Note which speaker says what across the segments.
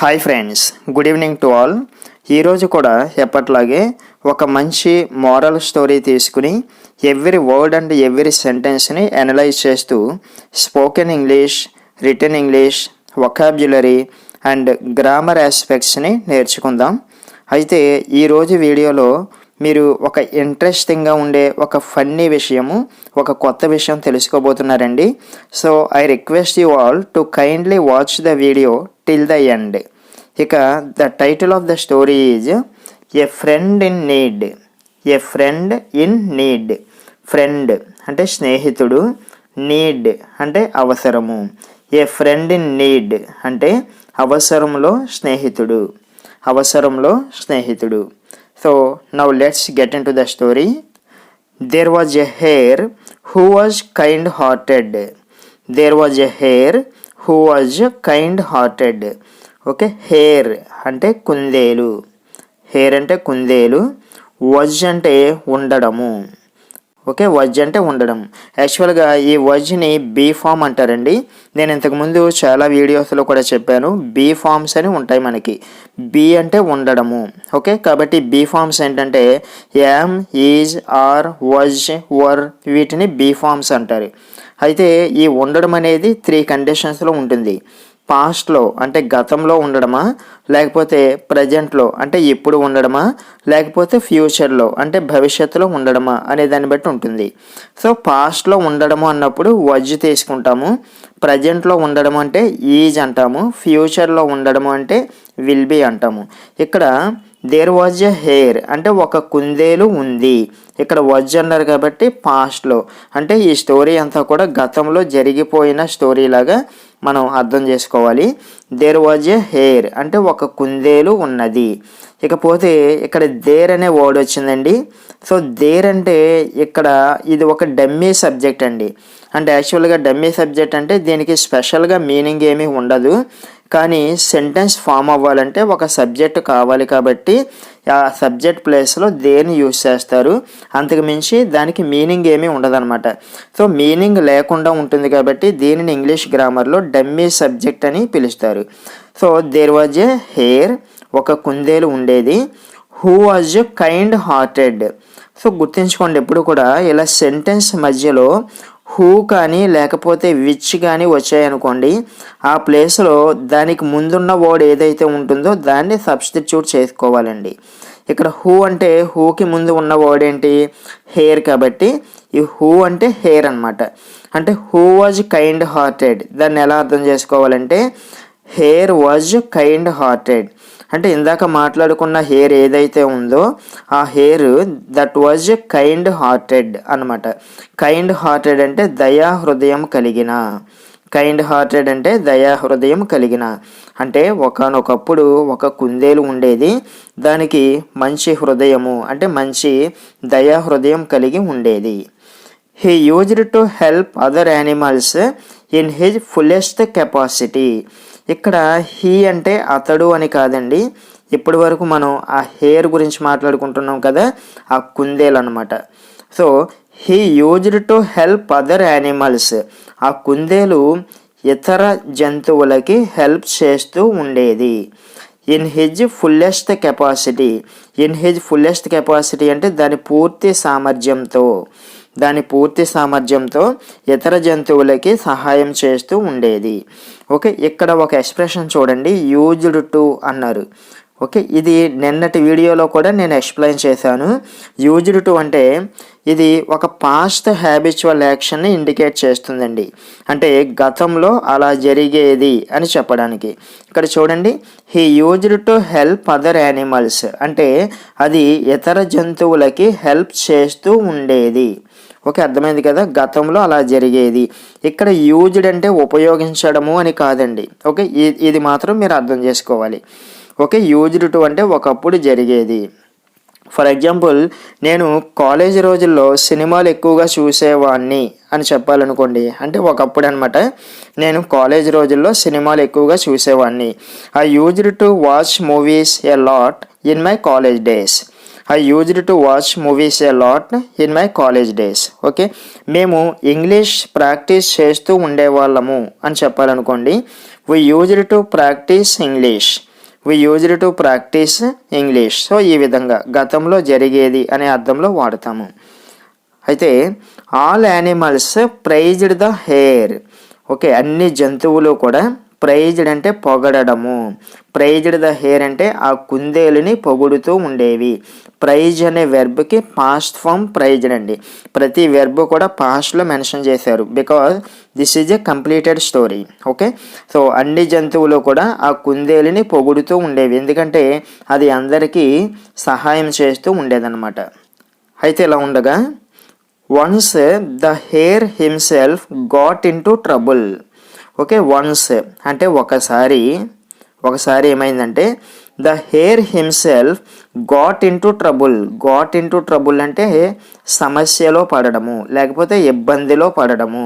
Speaker 1: Hi friends, good evening to all. ఈరోజు కూడా ఎప్పట్లాగే ఒక మంచి మోరల్ స్టోరీ తీసుకుని ఎవ్రీ వర్డ్ అండ్ ఎవ్రీ సెంటెన్స్ని అనలైజ్ చేస్తూ spoken English, written English, vocabulary and grammar ఆస్పెక్ట్స్ని నేర్చుకుందాం. అయితే ఈరోజు వీడియోలో మీరు ఒక ఇంట్రెస్టింగ్గా ఉండే ఒక ఫన్నీ విషయము, ఒక కొత్త విషయం తెలుసుకోబోతున్నారండి. So I request you all to kindly watch the video till the end. ఇక the title of the story is a friend in need. A friend in need. Friend అంటే స్నేహితుడు, నీడ్ అంటే అవసరము. ఏ ఫ్రెండ్ ఇన్ నీడ్ అంటే అవసరంలో స్నేహితుడు. అవసరంలో స్నేహితుడు. So now let's get into the story. There was a hare who was kind-hearted. There was a hare who was kind-hearted. Okay, hare అంటే కుందేలు. hare అంటే కుందేలు. was అంటే ఉండడము. ఓకే, వజ్ అంటే ఉండడం. యాక్చువల్గా ఈ వజ్ని బీ ఫామ్ అంటారండి. నేను ఇంతకుముందు చాలా వీడియోస్లో కూడా చెప్పాను, బీ ఫామ్స్ అని ఉంటాయి మనకి. బీ అంటే ఉండడము. ఓకే, కాబట్టి బీ ఫామ్స్ ఏంటంటే యామ్, ఈజ్, ఆర్, వజ్, వర్, వీటిని బీ ఫామ్స్ అంటారు. అయితే ఈ ఉండడం అనేది 3 కండిషన్స్లో ఉంటుంది. పాస్ట్లో అంటే గతంలో ఉండడమా, లేకపోతే ప్రజెంట్లో అంటే ఇప్పుడు ఉండడమా, లేకపోతే ఫ్యూచర్లో అంటే భవిష్యత్తులో ఉండడమా అనే దాన్ని బట్టి ఉంటుంది. సో పాస్ట్లో ఉండడము అన్నప్పుడు వజ్ తీసుకుంటాము, ప్రజెంట్లో ఉండడం అంటే ఈజ్ అంటాము, ఫ్యూచర్లో ఉండడము అంటే విల్ బీ అంటాము. ఇక్కడ దేర్ వాజ్ ఎ హేర్ అంటే ఒక కుందేలు ఉంది. ఇక్కడ వజ్ అన్నారు కాబట్టి పాస్ట్లో అంటే ఈ స్టోరీ అంతా కూడా గతంలో జరిగిపోయిన స్టోరీ లాగా మనం అర్థం చేసుకోవాలి. దేర్ వాజ్ ఎ హేర్ అంటే ఒక కుందేలు ఉన్నది. ఇకపోతే ఇక్కడ దేర్ అనే వర్డ్ వచ్చిందండి. సో దేర్ అంటే ఇక్కడ ఇది ఒక డమ్మీ సబ్జెక్ట్ అండి. అంటే యాక్చువల్గా డమ్మీ సబ్జెక్ట్ అంటే దీనికి స్పెషల్గా మీనింగ్ ఏమీ ఉండదు, కానీ సెంటెన్స్ ఫామ్ అవ్వాలంటే ఒక సబ్జెక్ట్ కావాలి కాబట్టి ఆ సబ్జెక్ట్ ప్లేస్లో దేన్ని యూజ్ చేస్తారు. అంతకు మించి దానికి మీనింగ్ ఏమీ ఉండదన్నమాట. సో మీనింగ్ లేకుండా ఉంటుంది కాబట్టి దీనిని ఇంగ్లీష్ గ్రామర్లో డమ్మీ సబ్జెక్ట్ అని పిలుస్తారు. So there was a hare ఒక కుందేలు ఉండేది. Who was kind hearted. So గుర్తుంచుకోండి, ఎప్పుడు కూడా ఇలా సెంటెన్స్ మధ్యలో హూ కానీ లేకపోతే విచ్ కానీ వచ్చాయనుకోండి, ఆ ప్లేస్లో దానికి ముందున్న వర్డ్ ఏదైతే ఉంటుందో దాన్ని సబ్స్టిట్యూట్ చేసుకోవాలండి. ఇక్కడ హూ అంటే హూకి ముందు ఉన్న వర్డ్ ఏంటి, హెయిర్, కాబట్టి ఈ హూ అంటే హెయిర్ అనమాట. అంటే హూ వాజ్ కైండ్ హార్టెడ్, దాన్ని ఎలా అర్థం చేసుకోవాలంటే హెయిర్ వాజ్ కైండ్ హార్టెడ్ అంటే ఇందాక మాట్లాడుకున్న హెయిర్ ఏదైతే ఉందో ఆ hair that was kind hearted అనమాట. కైండ్ హార్టెడ్ అంటే దయా హృదయం కలిగిన. కైండ్ హార్టెడ్ అంటే దయా హృదయం కలిగిన అంటే ఒకానొకప్పుడు ఒక కుందేలు ఉండేది, దానికి మంచి హృదయము అంటే మంచి దయా హృదయం కలిగి ఉండేది. He used to help other animals in his fullest capacity. ఇక్కడ హీ అంటే అతడు అని కాదండి, ఇప్పటి వరకు మనం ఆ హెయిర్ గురించి మాట్లాడుకుంటున్నాం కదా, ఆ కుందేలు అనమాట. So he used to help other animals, ఆ కుందేలు ఇతర జంతువులకి హెల్ప్ చేస్తూ ఉండేది. In his fullest capacity. In his fullest capacity అంటే దాని పూర్తి సామర్థ్యంతో ఇతర జంతువులకి సహాయం చేస్తూ ఉండేది. ఓకే, ఇక్కడ ఒక ఎక్స్ప్రెషన్ చూడండి, యూజ్డ్ టు అన్నారు. ఓకే, ఇది నిన్నటి వీడియోలో కూడా నేను ఎక్స్ప్లెయిన్ చేశాను. యూజ్డ్ టు అంటే ఇది ఒక పాస్ట్ హ్యాబిచువల్ యాక్షన్ని ఇండికేట్ చేస్తుందండి. అంటే గతంలో అలా జరిగేది అని చెప్పడానికి. ఇక్కడ చూడండి, he used to help other animals అంటే అది ఇతర జంతువులకి హెల్ప్ చేస్తూ ఉండేది. ఓకే, అర్థమైంది కదా, గతంలో అలా జరిగేది. ఇక్కడ యూజ్డ్ అంటే ఉపయోగించడము అని కాదండి. ఓకే, ఇది మాత్రం మీరు అర్థం చేసుకోవాలి. ఓకే, యూజ్డ్ టు అంటే ఒకప్పుడు జరిగేది. ఫర్ ఎగ్జాంపుల్, నేను కాలేజీ రోజుల్లో సినిమాలు ఎక్కువగా చూసేవాడిని అని చెప్పాలనుకోండి, అంటే ఒకప్పుడు అనమాట. నేను కాలేజీ రోజుల్లో సినిమాలు ఎక్కువగా చూసేవాడిని. I used to watch movies a lot in my college days. I used to watch movies a lot in my college days. Okay, మేము ఇంగ్లీష్ ప్రాక్టీస్ చేస్తూ ఉండేవాళ్ళము అని చెప్పాలనుకోండి. We used to practise English. We used to practise English. So ఈ విధంగా గతంలో జరిగేది అనే అర్థంలో వాడతాము. అయితే all animals prized the hare. Okay, అన్ని జంతువులు కూడా ప్రైజ్డ్ అంటే పొగడము, ప్రైజ్డ్ ద హెయిర్ అంటే ఆ కుందేలుని పొగుడుతూ ఉండేవి. ప్రైజ్ అనే వెర్బ్కి పాస్ట్ ఫామ్ ప్రైజ్డ్ అండి. ప్రతి వెర్బ్ కూడా పాస్ట్లో మెన్షన్ చేశారు because this is a completed story. Okay, so అన్ని జంతువులు కూడా ఆ కుందేలుని పొగుడుతూ ఉండేవి, ఎందుకంటే అది అందరికీ సహాయం చేస్తూ ఉండేదన్నమాట. అయితే ఇలా ఉండగా once the hair himself got in to trouble. Okay, once అంటే ఒకసారి ఏమైందంటే the hair himself got in to trouble. Got in to trouble అంటే సమస్యలో పడడము లేకపోతే ఇబ్బందిలో పడడము.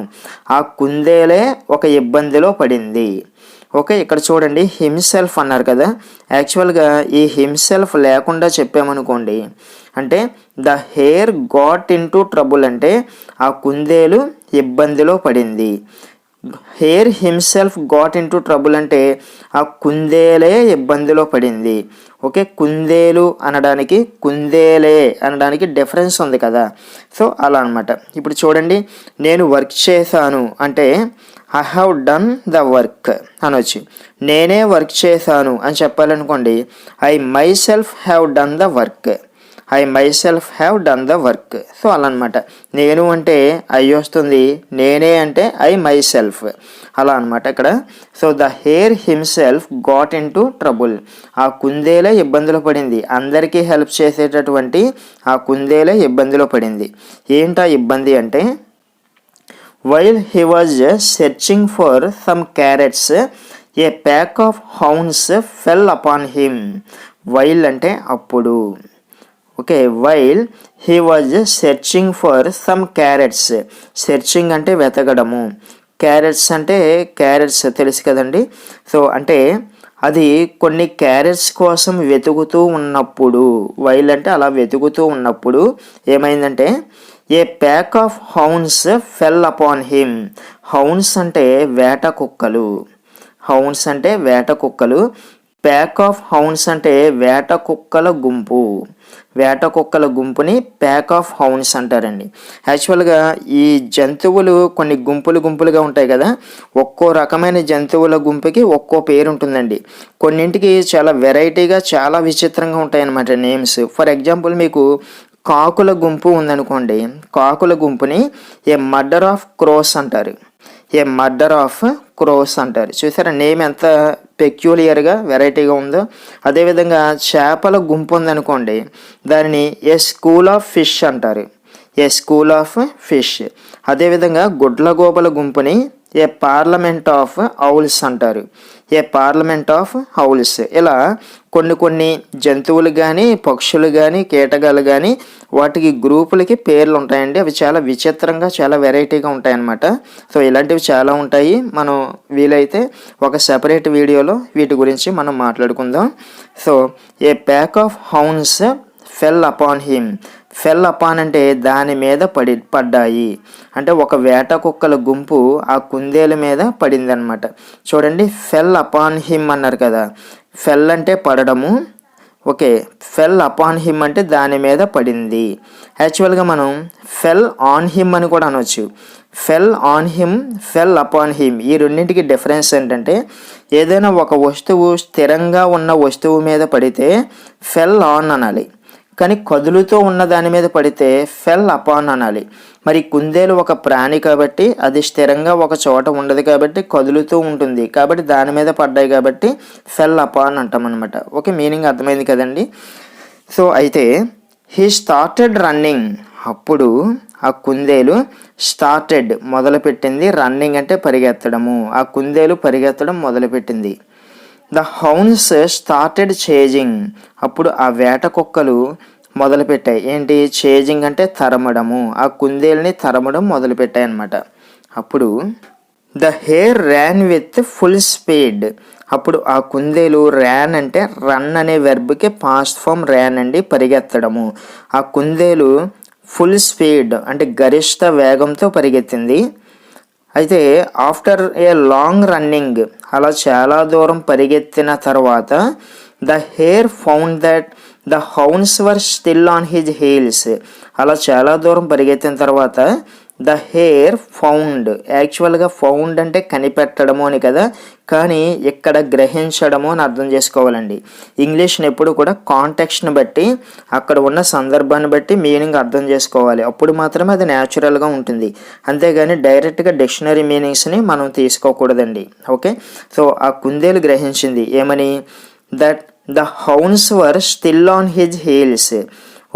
Speaker 1: ఆ కుందేలే ఒక ఇబ్బందిలో పడింది. ఓకే, ఇక్కడ చూడండి హిమ్సెల్ఫ్ అన్నారు కదా, యాక్చువల్గా ఈ హిమ్సెల్ఫ్ లేకుండా చెప్పామనుకోండి అంటే the hair got in to trouble అంటే ఆ కుందేలు ఇబ్బందిలో పడింది. Hair himself got in to trouble అంటే ఆ కుందేలే ఇబ్బందిలో పడింది. ఓకే, కుందేలు అనడానికి కుందేలే అనడానికి డిఫరెన్స్ ఉంది కదా, సో అలా అనమాట. ఇప్పుడు చూడండి, నేను వర్క్ చేశాను అంటే I have done the work అనొచ్చు. నేనే వర్క్ చేశాను అని చెప్పాలనుకోండి I myself have done the work. I myself have done the work. So అలా అనమాట. నేను అంటే ఐ వస్తుంది, నేనే అంటే ఐ మై సెల్ఫ్, అలా అనమాట ఇక్కడ. So the hair himself got in to trouble. ఆ కుందేలే ఇబ్బందులు పడింది, అందరికీ హెల్ప్ చేసేటటువంటి ఆ కుందేలే ఇబ్బందిలో పడింది. ఏంటా ఇబ్బంది అంటే while he was searching for some carrots a pack of hounds fell upon him. While అంటే అప్పుడు. Okay, while he was searching for some carrots. Searching అంటే వెతకడము, క్యారెట్స్ అంటే క్యారెట్స్ తెలుసు కదండి. సో అంటే అది కొన్ని క్యారెట్స్ కోసం వెతుకుతూ ఉన్నప్పుడు, వైల్ అంటే అలా వెతుకుతూ ఉన్నప్పుడు ఏమైందంటే a pack of hounds fell upon him. Hounds అంటే వేట కుక్కలు, హౌన్స్ అంటే వేట కుక్కలు. ప్యాక్ ఆఫ్ హౌన్స్ అంటే వేట కుక్కల గుంపు, వేట కుక్కల గుంపుని ప్యాక్ ఆఫ్ హౌన్స్ అంటారండి. యాక్చువల్గా ఈ జంతువులు కొన్ని గుంపులుగా ఉంటాయి కదా, ఒక్కో రకమైన జంతువుల గుంపుకి ఒక్కో పేరు ఉంటుందండి. కొన్నింటికి చాలా వెరైటీగా చాలా విచిత్రంగా ఉంటాయి అన్నమాట నేమ్స్. ఫర్ ఎగ్జాంపుల్ మీకు కాకుల గుంపు ఉందనుకోండి, కాకుల గుంపుని ఏ మర్డర్ ఆఫ్ క్రోస్ అంటారు, ఏ మర్డర్ ఆఫ్ క్రోస్ అంటారు. చూసారా నేమ్ ఎంత పెక్యూలియర్గా వెరైటీగా ఉందో. అదేవిధంగా చేపల గుంపు ఉందనుకోండి, దానిని ఏ స్కూల్ ఆఫ్ ఫిష్ అంటారు, ఏ స్కూల్ ఆఫ్ ఫిష్. అదేవిధంగా గుడ్లగోపల గుంపుని ఏ పార్లమెంట్ ఆఫ్ ఔల్స్ అంటారు, ఏ పార్లమెంట్ ఆఫ్ ఔల్స్. ఇలా కొన్ని జంతువులు కానీ పక్షులు కానీ కీటకాలు కానీ వాటికి గ్రూపులకి పేర్లు ఉంటాయండి. అవి చాలా విచిత్రంగా చాలా వెరైటీగా ఉంటాయన్నమాట. సో ఇలాంటివి చాలా ఉంటాయి. మనం వీలైతే ఒక సెపరేట్ వీడియోలో వీటి గురించి మనం మాట్లాడుకుందాం. So a pack of hounds fell upon him. Fell upon అంటే దాని మీద పడ్డాయి అంటే ఒక వేట కుక్కల గుంపు ఆ కుందేల మీద పడింది అనమాట. చూడండి ఫెల్ అపాన్ హిమ్ అన్నారు కదా, ఫెల్ అంటే పడడము. ఓకే, ఫెల్ అపాన్ హిమ్ అంటే దాని మీద పడింది. యాక్చువల్గా మనం ఫెల్ ఆన్ హిమ్ అని కూడా అనవచ్చు. Fell on him, fell upon him, ఈ రెండింటికి డిఫరెన్స్ ఏంటంటే ఏదైనా ఒక వస్తువు స్థిరంగా ఉన్న వస్తువు మీద పడితే ఫెల్ ఆన్ అనాలి, కానీ కదులుతో ఉన్న దాని మీద పడితే ఫెల్ అపాన్ అనాలి. మరి కుందేలు ఒక ప్రాణి కాబట్టి అది స్థిరంగా ఒక చోట ఉండదు కాబట్టి కదులుతూ ఉంటుంది, కాబట్టి దాని మీద పడ్డాయి కాబట్టి ఫెల్ అపాన్ అంటాం అనమాట. ఓకే, మీనింగ్ అర్థమైంది కదండి. సో అయితే హీ స్టార్టెడ్ రన్నింగ్. అప్పుడు ఆ కుందేలు స్టార్టెడ్ మొదలుపెట్టింది, రన్నింగ్ అంటే పరిగెత్తడము. ఆ కుందేలు పరిగెత్తడం మొదలుపెట్టింది. The hounds started chasing. అప్పుడు ఆ వేట కుక్కలు మొదలుపెట్టాయి. ఏంటి చేజింగ్ అంటే తరమడము, ఆ కుందేల్ని తరమడం మొదలుపెట్టాయి అన్నమాట. అప్పుడు the hare ran with full speed. అప్పుడు ఆ కుందేలు ర్యాన్ అంటే రన్ అనే వెర్బ్కి పాస్ట్ ఫామ్ ర్యాన్ అండి, పరిగెత్తడము. ఆ కుందేలు ఫుల్ స్పీడ్ అంటే గరిష్ట వేగంతో పరిగెత్తింది. అయితే ఆఫ్టర్ ఏ లాంగ్ రన్నింగ్, అలా చాలా దూరం పరిగెత్తిన తర్వాత the hair found that the hounds were still on his heels. అలా చాలా దూరం పరిగెత్తిన తర్వాత ద హేర్ ఫౌండ్, యాక్చువల్గా ఫౌండ్ అంటే కనిపెట్టడము అని కదా, కానీ ఇక్కడ గ్రహించడము అని అర్థం చేసుకోవాలండి. ఇంగ్లీష్ని ఎప్పుడు కూడా కాంటెక్స్ట్ని బట్టి, అక్కడ ఉన్న సందర్భాన్ని బట్టి మీనింగ్ అర్థం చేసుకోవాలి. అప్పుడు మాత్రమే అది న్యాచురల్గా ఉంటుంది. అంతేగాని డైరెక్ట్గా డిక్షనరీ మీనింగ్స్ని మనం తీసుకోకూడదండి. ఓకే, సో ఆ కుందేలు గ్రహించింది ఏమని, that the hounds were still on his heels.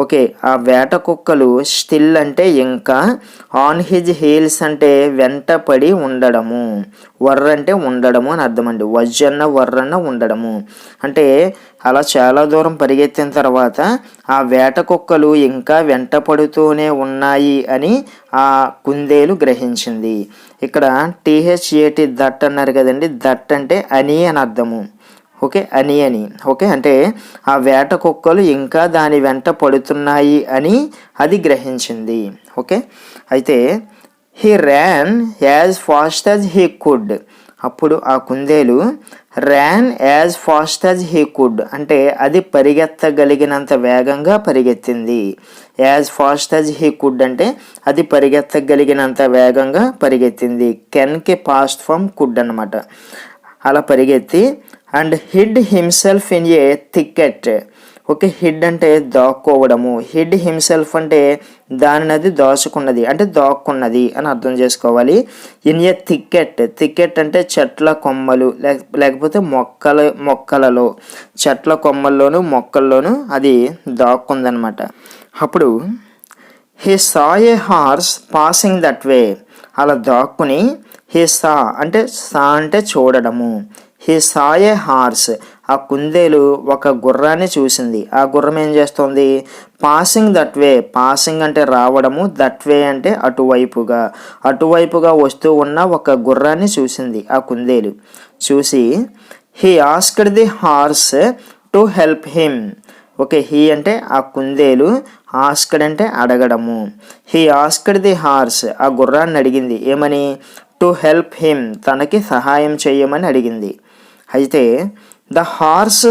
Speaker 1: Okay, ఆ వేట కుక్కలు స్టిల్ అంటే ఇంకా, ఆన్ హిజ్ హీల్స్ అంటే వెంట పడి ఉండడము, వర్ర అంటే ఉండడము అని అర్థమండి. వజ్జన్న వర్రన్న ఉండడము అంటే అలా చాలా దూరం పరిగెత్తిన తర్వాత ఆ వేట కుక్కలు ఇంకా వెంట పడుతూనే ఉన్నాయి అని ఆ కుందేలు గ్రహించింది. ఇక్కడ THAT దట్ అన్నారు కదండి, దట్ అంటే అని అని అర్థము. ఓకే, అని ఓకే, అంటే ఆ వేట కుక్కలు ఇంకా దాని వెంట పడుతున్నాయి అని అది గ్రహించింది. ఓకే, అయితే he ran as fast as he could. అప్పుడు ఆ కుందేలు ran as fast as he could అంటే అది పరిగెత్తగలిగినంత వేగంగా పరిగెత్తింది. As fast as he could అంటే అది పరిగెత్తగలిగినంత వేగంగా పరిగెత్తింది. కెన్కి పాస్ట్ ఫ్రమ్ కుడ్ అనమాట. అలా పరిగెత్తి and hid himself in a thicket. Okay, hid అంటే దాక్కోవడము, హిడ్ హిమ్సెల్ఫ్ అంటే దానిని అది దాచుకున్నది అంటే దాక్కున్నది అని అర్థం చేసుకోవాలి. ఇన్ ఏ థికెట్, థికెట్ అంటే చెట్ల కొమ్మలు లేకపోతే మొక్కలలో చెట్ల కొమ్మల్లోనూ మొక్కల్లోనూ అది దాక్కుందనమాట. అప్పుడు he saw A horse passing that way. అలా దాక్కుని హీ సా అంటే చూడడము, హీ సా ఏ హార్స్ ఆ కుందేలు ఒక గుర్రాన్ని చూసింది. ఆ గుర్రం ఏం చేస్తుంది, పాసింగ్ దట్ వే, పాసింగ్ అంటే రావడము, దట్ వే అంటే అటువైపుగా వస్తూ ఉన్న ఒక గుర్రాన్ని చూసింది ఆ కుందేలు. చూసి he asked the horse to help him. Okay, he అంటే ఆ కుందేలు, ఆస్క్డ్ అంటే అడగడము. హీ ఆస్క్డ్ ది హార్స్ ఆ గుర్రాన్ని అడిగింది ఏమని, టు హెల్ప్ హిమ్ తనకి సహాయం చేయమని అడిగింది. అయితే ద హార్స్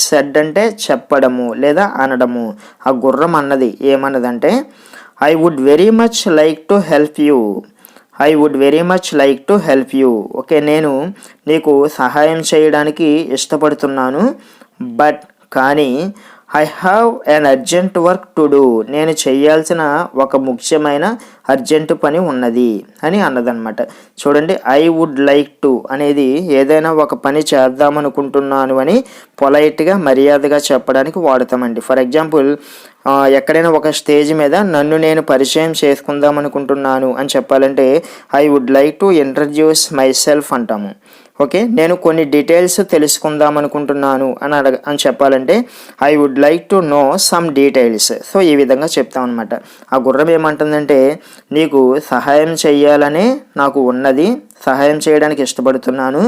Speaker 1: సెడ్ అంటే చెప్పడము లేదా అనడము. ఆ గుర్రం అన్నది ఏమన్నదంటే I would very much like to help you. I would very much like to help you. Okay, నేను నీకు సహాయం చేయడానికి ఇష్టపడుతున్నాను, బట్ కానీ I have an urgent work to do. నేను చేయాల్సిన ఒక ముఖ్యమైన అర్జెంటు పని ఉన్నది అని అన్నదన్నమాట. చూడండి, ఐ వుడ్ లైక్ టు అనేది ఏదైనా ఒక పని చేద్దామనుకుంటున్నాను అని పొలైట్గా మర్యాదగా చెప్పడానికి వాడతామండి. ఫర్ ఎగ్జాంపుల్, ఎక్కడైనా ఒక స్టేజ్ మీద నన్ను నేను పరిచయం చేసుకుందాం అనుకుంటున్నాను అని చెప్పాలంటే I would like to introduce myself అంటాము. ఓకే, నేను కొన్ని డీటెయిల్స్ తెలుసుకుందాం అనుకుంటున్నాను అని చెప్పాలంటే I would like to know some details. So ఈ విధంగా చెప్తాం అనమాట. ఆ గుర్రం ఏమంటుందంటే నీకు సహాయం చెయ్యాలనే నాకు ఉన్నది, సహాయం చేయడానికి ఇష్టపడుతున్నాను,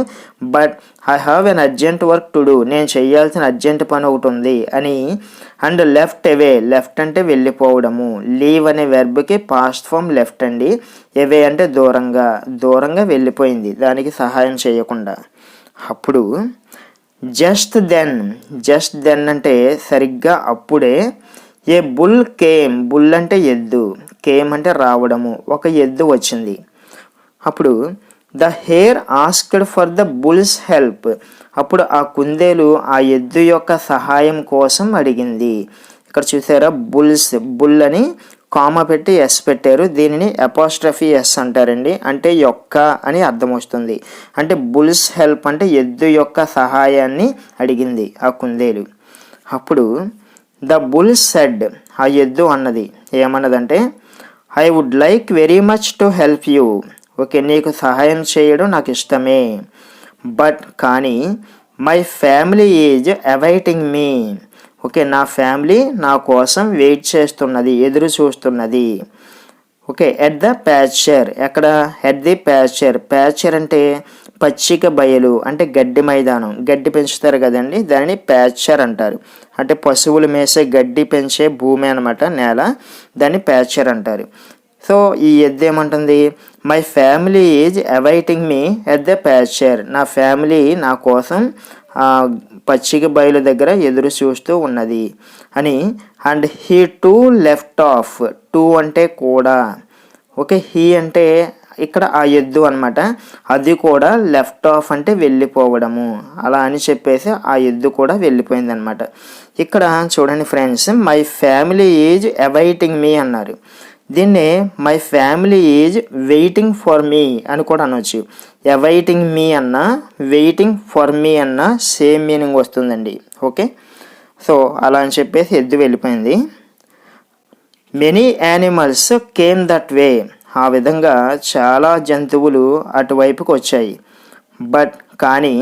Speaker 1: but I have an urgent work to do. నేను చేయాల్సిన అర్జెంట్ పని ఒకటి ఉంది అని. అండ్ లెఫ్ట్ అవే, లెఫ్ట్ అంటే వెళ్ళిపోవడము, లీవ్ అనే వెర్బ్కి పాస్ట్ ఫామ్ లెఫ్ట్ అండి. అవే అంటే దూరంగా వెళ్ళిపోయింది దానికి సహాయం చేయకుండా. అప్పుడు జస్ట్ దెన్ అంటే సరిగ్గా అప్పుడే ఏ బుల్ కేమ్, బుల్ అంటే ఎద్దు, కేమ్ అంటే రావడము, ఒక ఎద్దు వచ్చింది. అప్పుడు the hair asked for the bulls help. అప్పుడు ఆ కుందేలు ఆ ఎద్దు యొక్క సహాయం కోసం అడిగింది. ఇక్కడ చూసారా, బుల్ అని కామా పెట్టి ఎస్ పెట్టారు. దీనిని అపాస్ట్రఫీ ఎస్ అంటారండి, అంటే యొక్క అని అర్థం వస్తుంది. అంటే బుల్స్ హెల్ప్ అంటే ఎద్దు యొక్క సహాయాన్ని అడిగింది ఆ కుందేలు. అప్పుడు ద బుల్ సెడ్ ఆ ఎద్దు అన్నది ఏమన్నదంటే I would like very much to help you. Okay, నీకు సహాయం చేయడం నాకు ఇష్టమే, బట్ కానీ my family is awaiting me. Okay, నా ఫ్యామిలీ నా కోసం వెయిట్ చేస్తున్నది, ఎదురు చూస్తున్నది. ఓకే, ఎట్ ద ప్యాచర్, ఎక్కడ ఎట్ ది ప్యాచర్ అంటే పచ్చిక బయలు అంటే గడ్డి మైదానం, గడ్డి పెంచుతారు కదండి, దానిని ప్యాచర్ అంటారు. అంటే పశువులు మేసే గడ్డి పెంచే భూమి అనమాట, నేల, దాన్ని ప్యాచర్ అంటారు. సో ఈ ఎద్దు ఏమంటుంది, my family is awaiting me at the pasture. నా ఫ్యామిలీ నా కోసం పచ్చిక బయలు దగ్గర ఎదురు చూస్తూ ఉన్నది అని. And he too left off. Too అంటే కూడా, ఓకే. హీ అంటే ఇక్కడ ఆ ఎద్దు అనమాట. అది కూడా లెఫ్ట్ ఆఫ్ అంటే వెళ్ళిపోవడము. అలా అని చెప్పేసి ఆ ఎద్దు కూడా వెళ్ళిపోయింది అనమాట. ఇక్కడ చూడండి friends, my family is awaiting me అన్నారు. దీన్ని my family is waiting for me అని కూడా అనొచ్చు. అవైటింగ్ మీ అన్న వెయిటింగ్ ఫర్ మీ అన్న సేమ్ మీనింగ్ వస్తుందండి. ఓకే, సో అలా అని చెప్పేసి ఎద్దు వెళ్ళిపోయింది. Many animals came that way. ఆ విధంగా చాలా జంతువులు అటువైపుకి వచ్చాయి. బట్ కానీ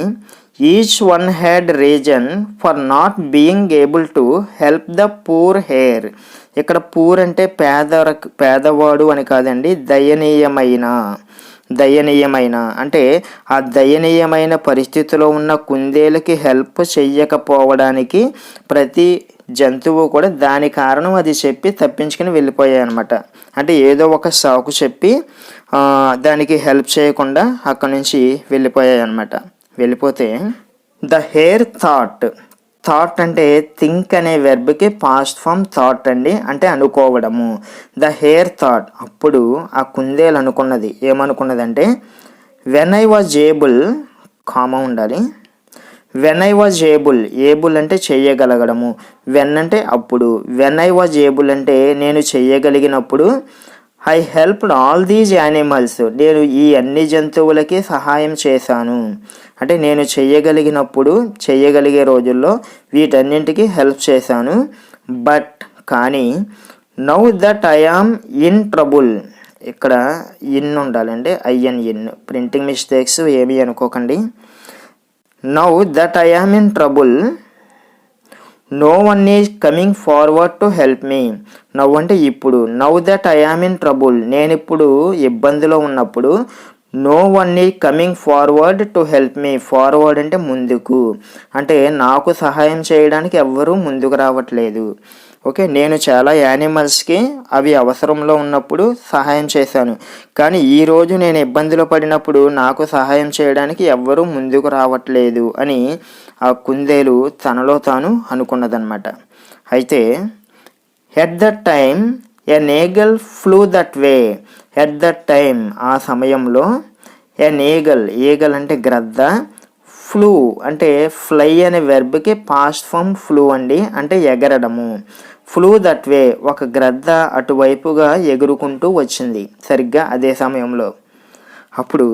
Speaker 1: each one had reason for not being able to help the poor hair. ఇక్కడ పూర్ అంటే పేదవాడు అని కాదండి, దయనీయమైన అంటే ఆ దయనీయమైన పరిస్థితిలో ఉన్న కుందేలుకి హెల్ప్ చెయ్యకపోవడానికి ప్రతి జంతువు కూడా దాని కారణం అది చెప్పి తప్పించుకుని వెళ్ళిపోయాయి అనమాట. అంటే ఏదో ఒక సాకు చెప్పి దానికి హెల్ప్ చేయకుండా అక్కడి నుంచి వెళ్ళిపోయాయి అనమాట. వెళ్ళిపోతే ద హెయిర్ థాట్ అంటే థింక్ అనే వెర్బ్కి పాస్ట్ ఫామ్ థాట్ అండి, అంటే అనుకోవడము. ద హెయిర్ థాట్, అప్పుడు ఆ కుందేలు అనుకున్నది. ఏమనుకున్నదంటే when I was able, comma ఉండాలి. వెన్ ఐ వాజ్ ఏబుల్ అంటే చెయ్యగలగడము. వెన్ అంటే అప్పుడు, వెన్ ఐ వాజ్ ఏబుల్ అంటే నేను చెయ్యగలిగినప్పుడు. I helped all these animals, నేను ఈ అన్ని జంతువులకి సహాయం చేశాను. అంటే నేను చెయ్యగలిగినప్పుడు, చెయ్యగలిగే రోజుల్లో వీటన్నింటికి హెల్ప్ చేశాను. బట్ కానీ now that I am in trouble, ఇక్కడ ఇన్ ఉండాలండి, ఇన్. ప్రింటింగ్ మిస్టేక్స్ ఏమీ అనుకోకండి. Now that I am in trouble no one is coming forward to help me. Now అంటే ఇప్పుడు, now that I am in trouble, నేను ఇప్పుడు ఇబ్బందిలో ఉన్నప్పుడు. No one is coming forward to help me. Forward అంటే ముందుకు, అంటే నాకు సహాయం చేయడానికి ఎవ్వరూ ముందుకు రావట్లేదు. ఓకే, నేను చాలా యానిమల్స్కి అవి అవసరంలో ఉన్నప్పుడు సహాయం చేశాను, కానీ ఈరోజు నేను ఇబ్బందిలో పడినప్పుడు నాకు సహాయం చేయడానికి ఎవ్వరూ ముందుకు రావట్లేదు అని ఆ కుందేలు తనలో తాను అనుకున్నదన్నమాట. అయితే at that time an eagle flew that way. At that time ఆ సమయంలో ఎన్ ఈగల్ అంటే గ్రద్ద, ఫ్లూ అంటే ఫ్లై అనే వెర్బ్కి పాస్ట్ ఫామ్ ఫ్లూ అండి, అంటే ఎగరడము. ఫ్లూ దట్ వే, ఒక గ్రద్ద అటువైపుగా ఎగురుకుంటూ వచ్చింది సరిగ్గా అదే సమయంలో. అప్పుడు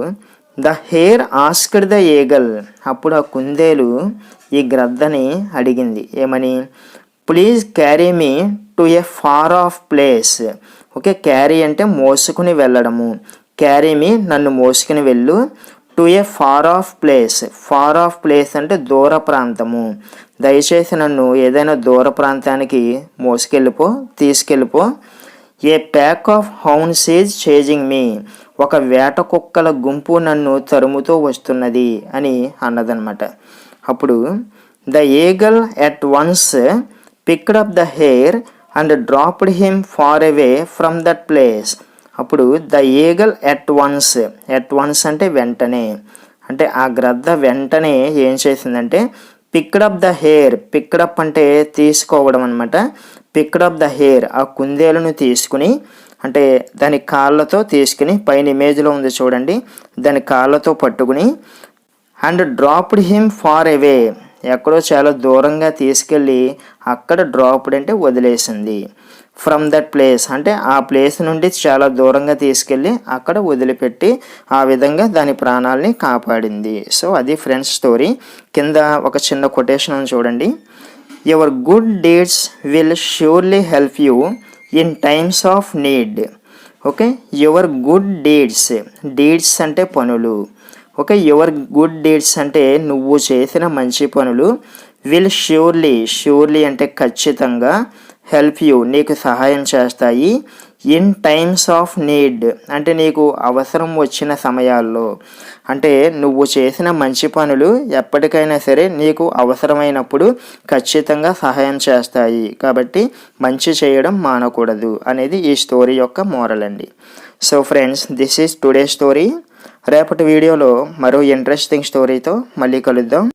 Speaker 1: the hare asked the eagle, అప్పుడు ఆ కుందేలు ఈ గ్రద్దని అడిగింది. ఏమని? Please carry me to a far off place. Okay, carry అంటే మోసుకుని వెళ్ళడము. క్యారీ మీ, నన్ను మోసుకుని వెళ్ళు. To a far off place. Far off place అంటే దూర ప్రాంతము. దయచేసి నన్ను ఏదైనా దూర ప్రాంతానికి తీసుకెళ్ళిపో. A pack of hounds is chasing me. ఒక వేట కుక్కల గుంపు నన్ను తరుముతూ వస్తున్నది అని అన్నదన్నమాట. అప్పుడు the eagle at once picked up the hare and dropped him far away from that place. అప్పుడు ద ఈగల్ ఎట్ వన్స్ అంటే వెంటనే, అంటే ఆ గ్రద్ద వెంటనే ఏం చేసిందంటే picked up the hare. Picked up అంటే తీసుకోవడం అనమాట. పిక్డ్ అప్ ద హెయిర్, ఆ కుందేలును తీసుకుని, అంటే దాని కాళ్ళతో తీసుకుని, పైన ఇమేజ్లో ఉంది చూడండి, దాని కాళ్ళతో పట్టుకుని, and dropped him far away, ఎక్కడో చాలా దూరంగా తీసుకెళ్ళి అక్కడ డ్రాప్డ్ అంటే వదిలేసింది. ఫ్రమ్ దట్ ప్లేస్ అంటే ఆ ప్లేస్ నుండి చాలా దూరంగా తీసుకెళ్ళి అక్కడ వదిలిపెట్టి ఆ విధంగా దాని ప్రాణాలని కాపాడింది. సో అది ఫ్రెండ్స్ స్టోరీ. కింద ఒక చిన్న కొటేషన్ ఉంది చూడండి. Your good deeds will surely help you in times of need. Okay, your good deeds అంటే పనులు. ఓకే, యువర్ గుడ్ డీడ్స్ అంటే నువ్వు చేసిన మంచి పనులు. విల్ ష్యూర్లీ అంటే ఖచ్చితంగా, హెల్ప్ యూ నీకు సహాయం చేస్తాయి. ఇన్ టైమ్స్ ఆఫ్ నీడ్ అంటే నీకు అవసరం వచ్చిన సమయాల్లో, అంటే నువ్వు చేసిన మంచి పనులు ఎప్పటికైనా సరే నీకు అవసరమైనప్పుడు ఖచ్చితంగా సహాయం చేస్తాయి. కాబట్టి మంచి చేయడం మానకూడదు అనేది ఈ స్టోరీ యొక్క మోరల్ అండి. So friends, this is today story. రేపటి వీడియోలో మరో ఇంట్రెస్టింగ్ స్టోరీతో మళ్ళీ కలుద్దాం.